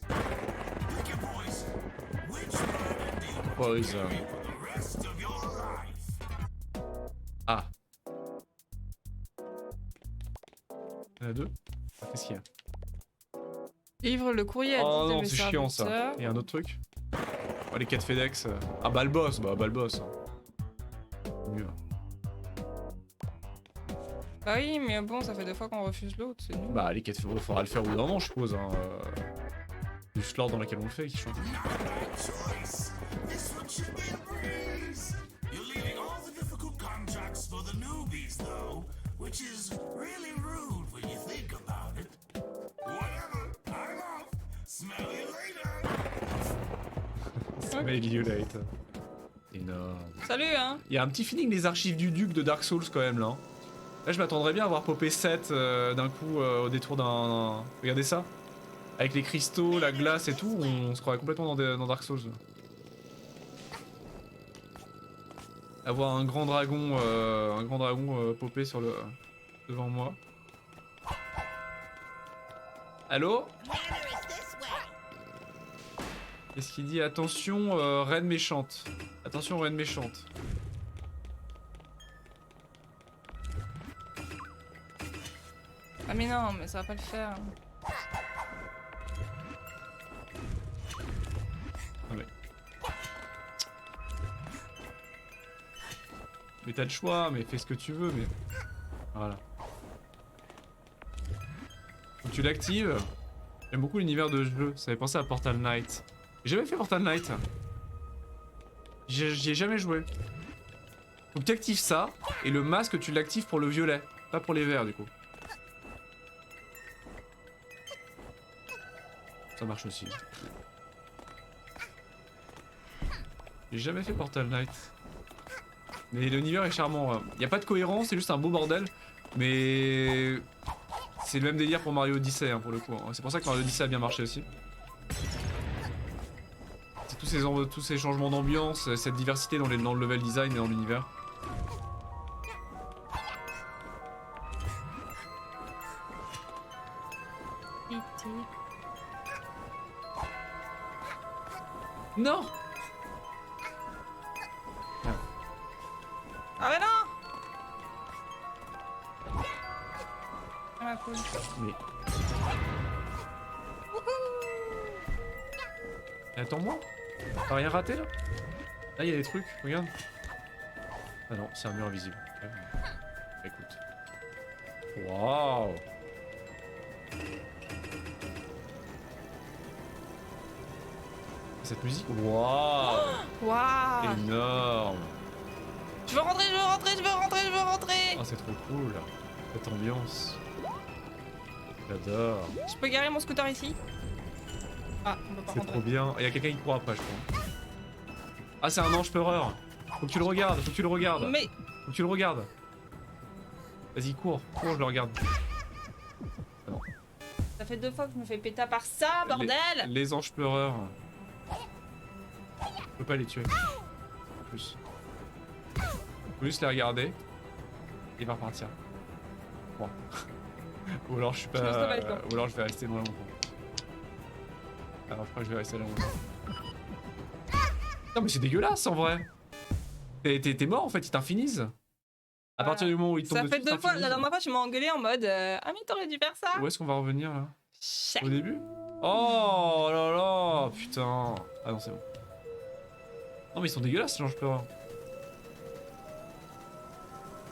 Pick your poison. Which one do you Poison. for the rest of your life? Ah. Il y en a deux? Qu'est-ce qu'il y a? Livre le courrier à Oh 10 de non, mes c'est chiant ça. serviteurs. Il y a un autre truc? Oh, les quêtes FedEx. Ah bah le boss, hein. Mieux. Bah oui, mais bon, ça fait 2 fois qu'on refuse l'autre, c'est nul. Bah les quêtes FedEx, faudra le faire au bout d'un moment je suppose. Hein. Juste l'ordre dans lequel on le fait qui change. Choice. This one should be a breeze. You're leaving all the difficult contracts for the newbies, though, which is really rude when you think about it. Whatever, I'm off. Smell you later. Smell you later. Énorme. Salut, hein. Il y a un petit feeling les archives du Duc de Dark Souls quand même là. Hein. Là je m'attendrais bien à voir popper 7 d'un coup au détour d'un... Regardez ça. Avec les cristaux, la glace et tout, on se croirait complètement dans Dark Souls. Avoir un grand dragon popé sur le... devant moi. Allô? Qu'est-ce qu'il dit? Attention, reine méchante. Attention, reine méchante. Ah mais non, mais ça va pas le faire. Ah ouais. Mais t'as le choix, mais fais ce que tu veux, mais... Voilà. Faut que tu l'actives. J'aime beaucoup l'univers de jeu, ça fait penser à Portal Knight. J'ai jamais fait Portal Knight. J'y ai jamais joué. Donc tu actives ça, et le masque tu l'actives pour le violet, pas pour les verts du coup. Ça marche aussi. J'ai jamais fait Portal Knight. Mais l'univers est charmant. Y a pas de cohérence, c'est juste un beau bordel. Mais c'est le même délire pour Mario Odyssey hein, pour le coup. C'est pour ça que Mario Odyssey a bien marché aussi. C'est tous ces changements d'ambiance, cette diversité dans le level design et dans l'univers. Non! Ah mais non! Ah cool. Mais... Attends-moi! T'as rien raté là? Là y'a des trucs, regarde. Ah non, c'est un mur invisible. Ok. Écoute. Waouh! Cette musique, waouh! Waouh! Énorme! Je veux rentrer, je veux rentrer, je veux rentrer, je veux rentrer! Oh, c'est trop cool! Cette ambiance. J'adore. Je peux garer mon scooter ici? Ah, on peut pas C'est rentrer. trop bien. Il y a quelqu'un qui court après, je crois. Ah, c'est un ange peureur. Faut que tu le regardes, faut que tu le regardes. Mais Faut que tu le regardes. Vas-y, cours, cours, je le regarde. ça fait 2 fois que je me fais péter par ça, bordel! Les anges pleureurs. Je peux pas les tuer. En plus. Faut juste les regarder. Et va repartir. Bon. Ou alors je suis pas. Je reste pas avec toi. Ou alors je vais rester loin longtemps. Alors je crois que je vais rester là longtemps. Non mais c'est dégueulasse en vrai. T'es mort en fait, ils t'infinisent. À partir du moment où ils tombent Ça dessus, fait 2 fois, t'infinisent. la dernière fois tu m'as engueulé en mode ah mais t'aurais dû faire ça! Où est-ce qu'on va revenir là? Chut. Au début? Oh là là, putain. Ah non, c'est bon. Non mais ils sont dégueulasses les anges pleureurs.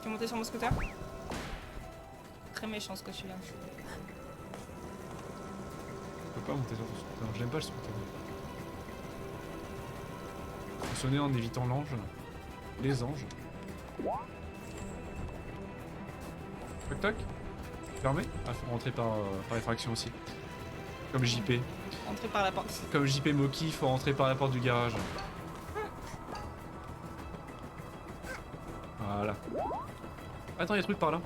Tu es monté sur mon scooter? Très méchant ce que tu viens de faire. Je peux pas monter sur ton scooter, j'aime pas le scooter. Faut sonner en évitant l'ange. Les anges. Toc toc. Fermé? Ah, faut rentrer par effraction aussi. Comme JP. Entrer par la porte. Comme JP Moki, faut rentrer par la porte du garage. Voilà. Attends, y'a des trucs par là.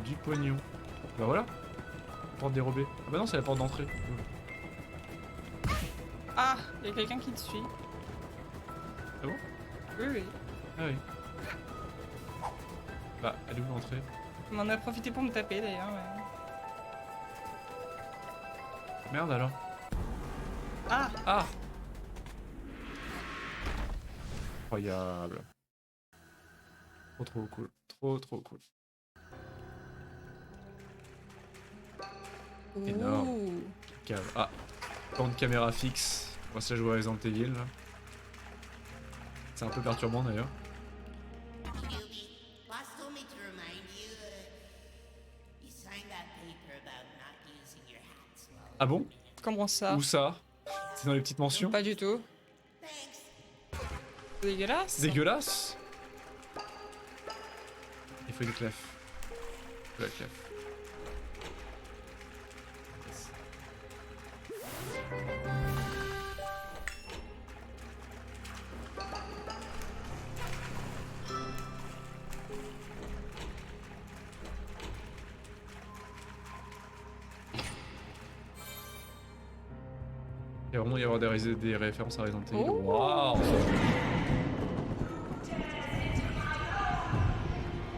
Du pognon. Bah voilà. Porte dérobée. Ah bah non, c'est la porte d'entrée. Ah, il y a quelqu'un qui te suit. Ah bon? Oui, oui. Ah oui. Bah, elle est où l'entrée? On en a profité pour me taper d'ailleurs. Mais... Merde alors. Ah, Ah! Incroyable. Trop cool. Trop cool. Énorme. Ouh. Ah, temps de caméra fixe. On va se la jouer à Resident Evil là. C'est un peu perturbant d'ailleurs. Boss told me to remind you, you signed that paper about not using your hats well. Ah bon? Comment ça? Où ça? C'est dans les petites mentions? Pas du tout. Thanks. C'est dégueulasse. Dégueulasse. Il faut des clefs. De la clef. Il va vraiment y avoir des références à Resident Evil. Oh. Waouh!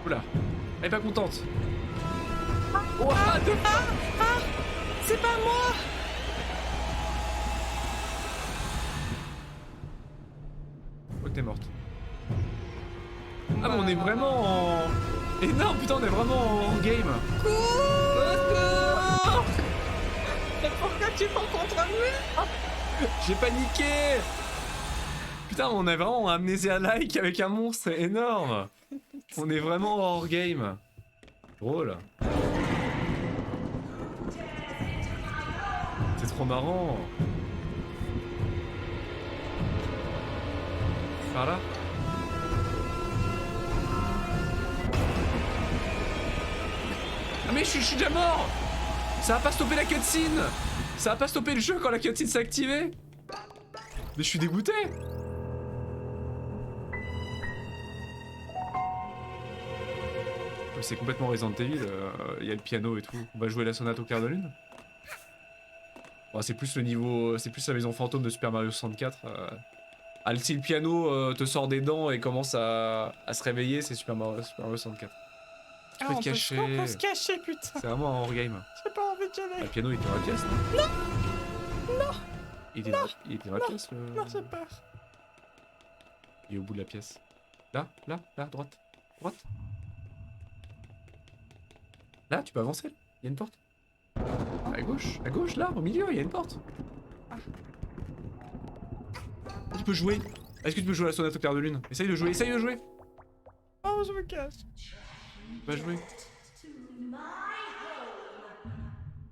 Oula! Elle est pas contente! What the fuck? C'est pas moi! Oh, t'es morte. Ah, mais on est vraiment en. Énorme, putain, on est vraiment en game! Secours! Mais pourquoi tu prends contre moi? J'ai paniqué! Putain, on a vraiment un amnésia-like avec un monstre énorme! On est vraiment hors game! Drôle! C'est trop marrant! Par là. Ah mais je suis déjà mort. Ça va pas stopper la cutscene. Ça va pas stopper le jeu quand la cutscene s'est activée. Mais je suis dégoûté. C'est complètement Resident Evil, il y a le piano et tout. On va jouer la sonate au clair de lune. Bon, c'est plus le niveau, c'est plus la maison fantôme de Super Mario 64. Si le piano te sort des dents et commence à se réveiller, c'est Super Mario 64. Ah, Faut on te cacher. peut se cacher, putain. C'est vraiment un wargame. J'ai pas envie de Ah, aller. le piano il était dans la pièce, non? Non. Il était dans la pièce, le... Non, j'ai peur. Il est au bout de la pièce. Là, droite. Droite. Là, tu peux avancer. Il y a une porte. À gauche, là, au milieu, il y a une porte. Ah. Tu peux jouer. Est-ce que tu peux jouer à la sonate au clair de lune? Essaye de jouer, Oh, je me cache. Va jouer.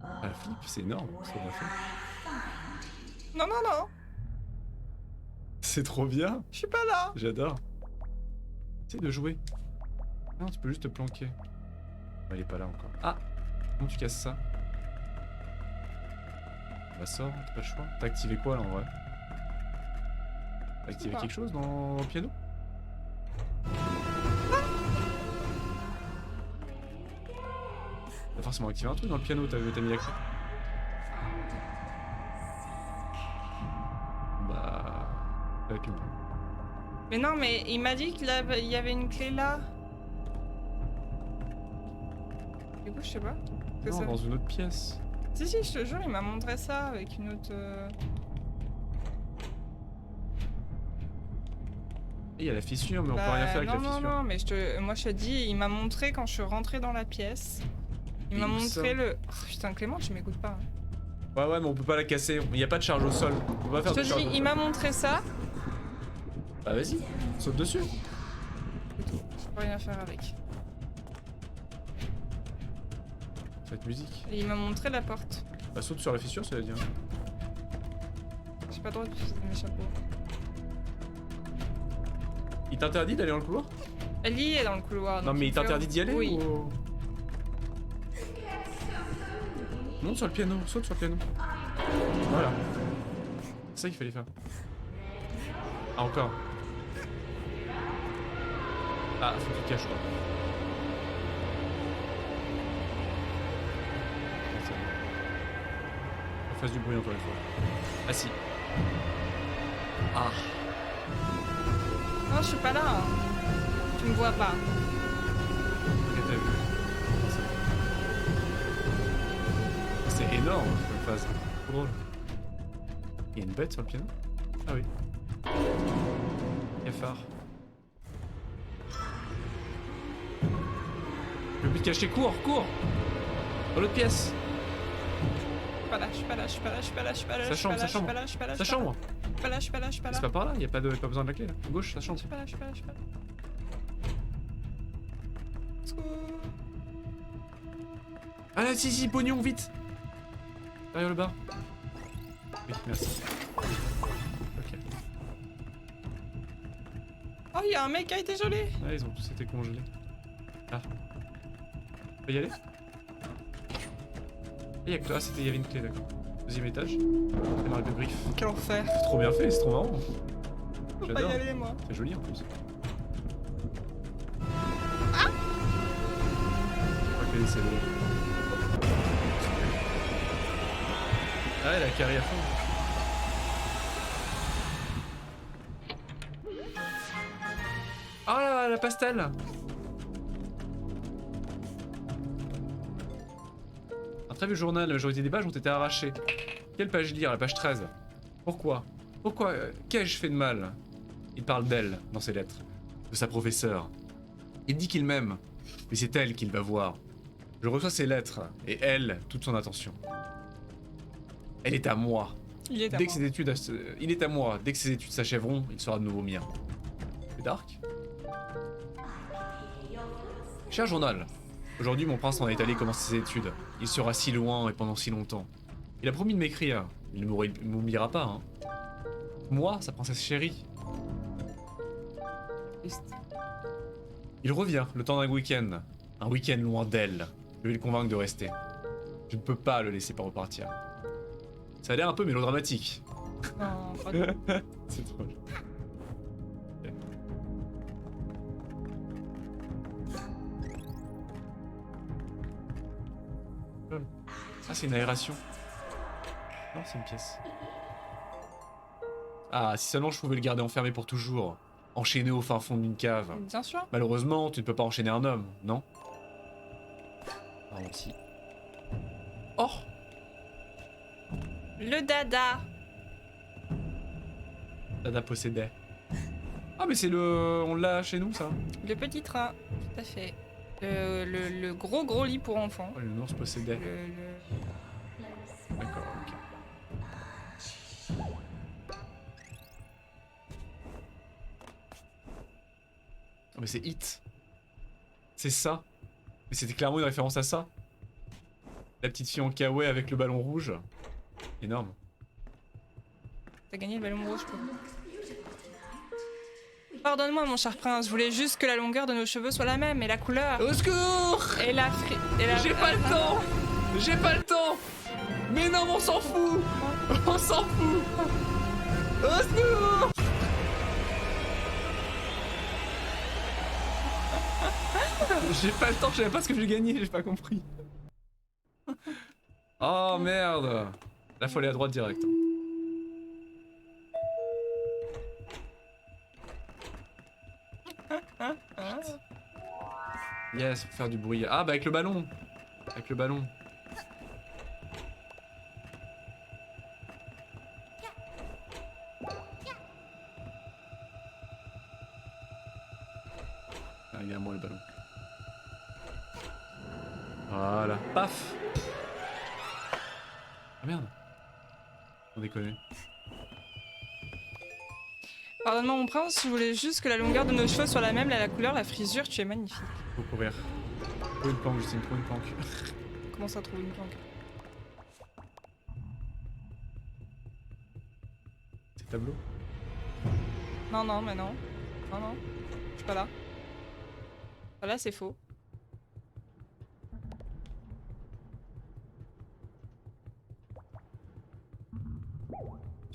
Ah, la flip, c'est énorme, ce qu'on a fait. Non, non, non. C'est trop bien. Je suis pas là. J'adore. Essaye de jouer. Non, tu peux juste te planquer. Elle est pas là encore. Ah! Comment tu casses ça? Bah sors, t'as pas le choix. T'as activé quoi là en vrai? T'as activé quelque chose dans le piano? T'as forcément activé un truc dans le piano, t'as mis la clé. Bah... Pas la pile. Mais non, mais il m'a dit qu'il y avait une clé là. Du coup, je sais pas. C'est Non, ça. dans une autre pièce. Si, si, je te jure, il m'a montré ça avec une autre. Il y a la fissure, mais on peut Bah, rien faire avec non, la fissure. non, mais moi je te dis, il m'a montré quand je suis rentrée dans la pièce. Il m'a où montré ça le. Oh, putain, Clément, tu m'écoutes pas. Hein. Ouais, mais on peut pas la casser. Il y a pas de charge au sol. On peut pas faire Je de te charge dis, au il sol. m'a montré ça. Bah vas-y, saute dessus. Je peux rien faire avec. Cette musique. Et il m'a montré la porte. Bah saute sur la fissure, ça veut dire. J'ai pas le droit d'utiliser mes chapeaux. Il t'interdit d'aller dans le couloir? Ellie est dans le couloir. Non donc mais il me fait- t'interdit d'y aller Oui. ou... Monte sur le piano, saute sur le piano. Voilà. C'est ça qu'il fallait faire. Ah encore. Ah, faut que tu te caches quoi. On fasse du bruit encore une fois. Ah si. Ah. Non, je suis pas là. Hein. Tu me vois pas. Ok, t'as vu. C'est énorme comme phase. Trop drôle. Il y a une bête sur le piano? Ah oui. Cafard. Je peux plus te cacher, cours! Dans l'autre pièce! Je suis pas là. Sa chambre. Sa chambre! Je suis pas là. C'est pas par là, y a pas besoin de la clé là. Gauche, sa chambre. Je suis pas là. Ah là, si, pognon, vite! Derrière le bar. Oui, merci. Ok. Oh, il y a un mec qui a été gelé. Ouais, ils ont tous été congelés. Ah. On peut y aller? Il y a que toi, il y avait une clé, d'accord. Deuxième étage. Démarrer de griffe. Quel enfer. C'est trop bien fait, c'est trop marrant. Je peux pas y J'adore. aller, moi. C'est joli en plus. Ah! Je crois qu'elle est celle-là. Ah, elle a carré à fond. Oh là, la pastel! Un très vieux journal, la majorité des pages ont été arrachées. Quelle page lire? La page 13. Pourquoi? Qu'ai-je fait de mal? Il parle d'elle dans ses lettres, de sa professeure. Il dit qu'il m'aime, mais c'est elle qu'il va voir. Je reçois ses lettres, et elle, toute son attention. Elle est à moi. Il est à Dès moi. que ses études, il est à moi. Dès que ses études s'achèveront, il sera de nouveau mien. C'est dark. Cher journal, aujourd'hui mon prince en est allé commencer ses études. Il sera si loin et pendant si longtemps. Il a promis de m'écrire. Il ne m'oubliera pas, hein. Moi, sa princesse chérie. Triste. Il revient, le temps d'un week-end. Un week-end loin d'elle. Je vais le convaincre de rester. Je ne peux pas le laisser pas repartir. Ça a l'air un peu mélodramatique. Non, pas du tout. C'est drôle. Ah, c'est une aération. Non, c'est une pièce. Ah, si seulement je pouvais le garder enfermé pour toujours. Enchaîné au fin fond d'une cave. Bien sûr. Malheureusement, tu ne peux pas enchaîner un homme, non? Pardon, si. Oh! Le dada. Dada possédait. Ah, mais c'est le... On l'a chez nous, ça? Le petit train. Tout à fait. Le gros lit pour enfants. Oh, le ours possédait. Le... D'accord, ok. Oh, mais c'est Hit. C'est ça. Mais c'était clairement une référence à ça. La petite fille en kawaii avec le ballon rouge. Énorme. T'as gagné le ballon rouge, quoi. Pardonne-moi, mon cher prince, je voulais juste que la longueur de nos cheveux soit la même, et la couleur. Au secours! Et la J'ai pas le temps! J'ai pas le temps! Mais non, on s'en fout! On s'en fout! Au secours! J'ai pas le temps, je savais pas ce que j'ai gagné, j'ai pas compris. Oh merde! Là, faut aller à droite direct. Yes, faut faire du bruit. Ah, bah avec le ballon! Avec le ballon. Ah, regarde-moi le ballon. Voilà. Paf! Ah merde! On déconne. Pardonne-moi, mon prince, je voulais juste que la longueur de nos cheveux soit la même, la couleur, la frisure, tu es magnifique. Faut courir. Faut une planque, Justine, faut une planque. Comment ça trouve une planque? C'est le tableau? Non, non, mais non. Non, non. Je suis pas là. Voilà, c'est faux.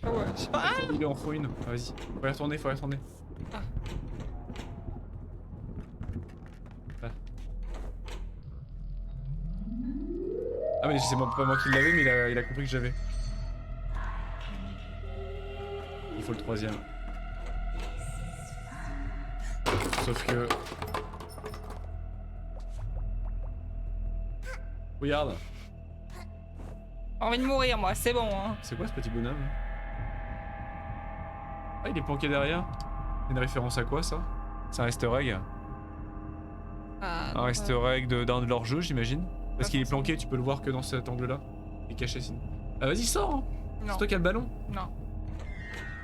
Ah ouais, je sais pas. Ah, Il est en ruine. Ah, vas-y. Faut y retourner, faut y retourner. Ah. Ah mais c'est pas moi qui l'avais, mais il a compris que j'avais. Il faut le troisième. Sauf que... Regarde. J'ai envie de mourir, moi, c'est bon, hein. C'est quoi ce petit bonhomme? Ah, il est planqué derrière. C'est une référence à quoi ça? C'est un easter egg? Ah, Un easter egg d'un de leurs jeux, j'imagine? Parce Pas qu'il est forcément. planqué, tu peux le voir que dans cet angle-là. Il est caché sinon. Ah vas-y, sors hein. Non. C'est toi qui as le ballon? Non.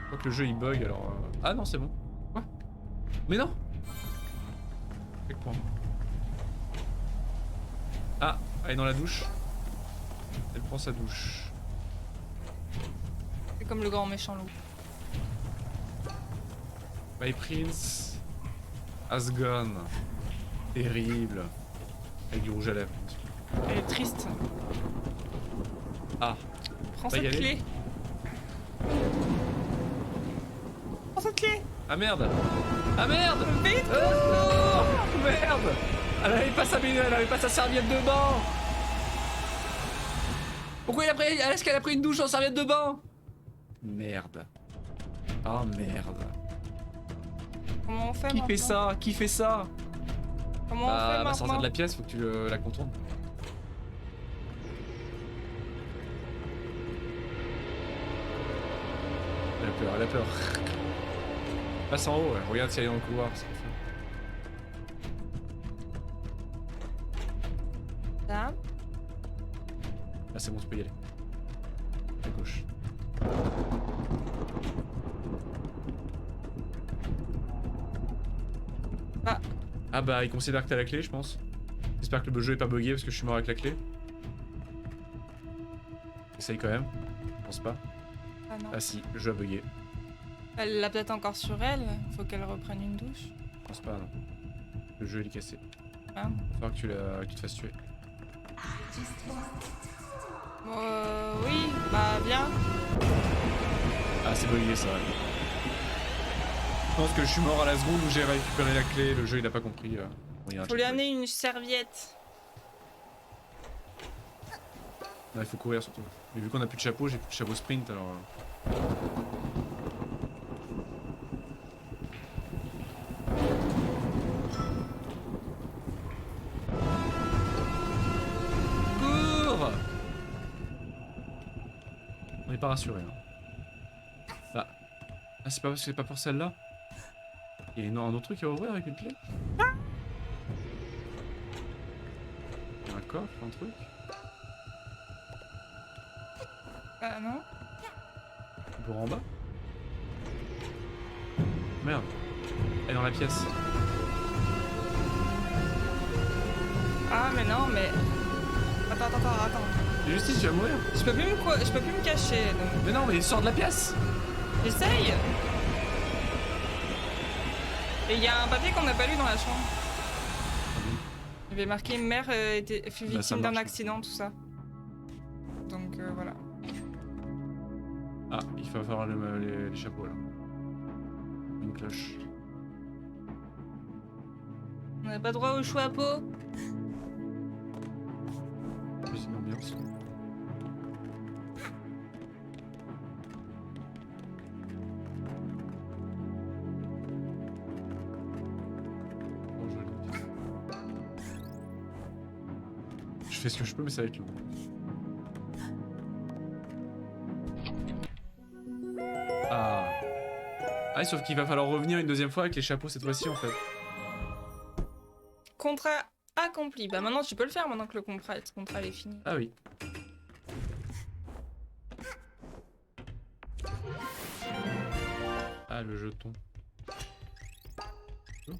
Je crois que le jeu il bug alors... Ah non, c'est bon. Quoi? Mais non! Checkpoint. Ah, elle est dans la douche. Elle prend sa douche. C'est comme le grand méchant loup. My Prince has gone. Terrible. Avec du rouge à lèvres. Elle est triste. Ah, Prends Pas y cette aller. clé. Prends cette clé. ah merde! Ah merde! Vite. Oh, merde! Elle avait pas sa serviette de bain! Pourquoi est-ce qu'elle a pris une douche en serviette de bain? Merde. Oh merde. Comment on fait Qui maintenant? fait ça? Qui fait ça? Comment on fait Bah, maintenant? sortir de la pièce, faut que tu la contournes. Elle a peur, elle a peur. Passe en haut, ouais. Regarde si elle est dans le couloir. Ce qu'elle fait. Là. Ah c'est bon, tu peux y aller. À gauche. Ah. Ah bah il considère que t'as la clé je pense. J'espère que le jeu est pas bugué parce que je suis mort avec la clé. Essaye quand même. Je pense pas. Ah non. Ah si, le jeu a bugué. Elle l'a peut-être encore sur elle. Faut qu'elle reprenne une douche. Je pense pas, non. Le jeu il est cassé. Ah. Il va falloir que tu te fasses tuer. Oui, bah bien. Ah, c'est bugué ça. Je pense que je suis mort à la seconde où j'ai récupéré la clé. Le jeu il a pas compris. Regarde, Faut lui amener une serviette. Là, il faut courir surtout. Mais vu qu'on a plus de chapeau, j'ai plus de chapeau sprint alors. Cours! On n'est pas rassuré. Hein. Ah, c'est pas parce que c'est pas pour celle-là? Il y a un autre truc à ouvrir avec une clé? Il y a un coffre, un truc? Ah non? Pour en bas? Merde. Elle est dans la pièce. Ah mais non, mais... Attends. Justice, tu vas mourir. Je peux plus me cacher, donc... Mais non, mais il sort de la pièce. J'essaye. Et il y a un papier qu'on n'a pas lu dans la chambre. Il y avait marqué mère fut Bah, ça victime d'un marche. accident, tout ça. Donc voilà. Ah, il va falloir les chapeaux là. Une cloche. On n'a pas droit au choix à peau. Cuisine ambiance. Oh, joli. Je fais ce que je peux, mais ça va être long. Ah. Ah, sauf qu'il va falloir revenir une deuxième fois avec les chapeaux cette fois-ci en fait. Contrat accompli. Bah maintenant tu peux le faire maintenant que le contrat est fini. Ah oui. Ah, le jeton. Oh.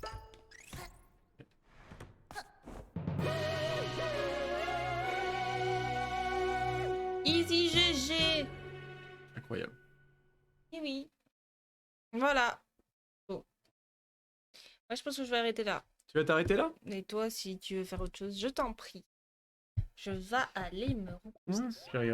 Easy GG. Incroyable. Eh oui. Voilà. Bon. Moi je pense que je vais arrêter là. Tu vas t'arrêter là? Et toi si tu veux faire autre chose, je t'en prie. Je vais aller me reposer. Curieux.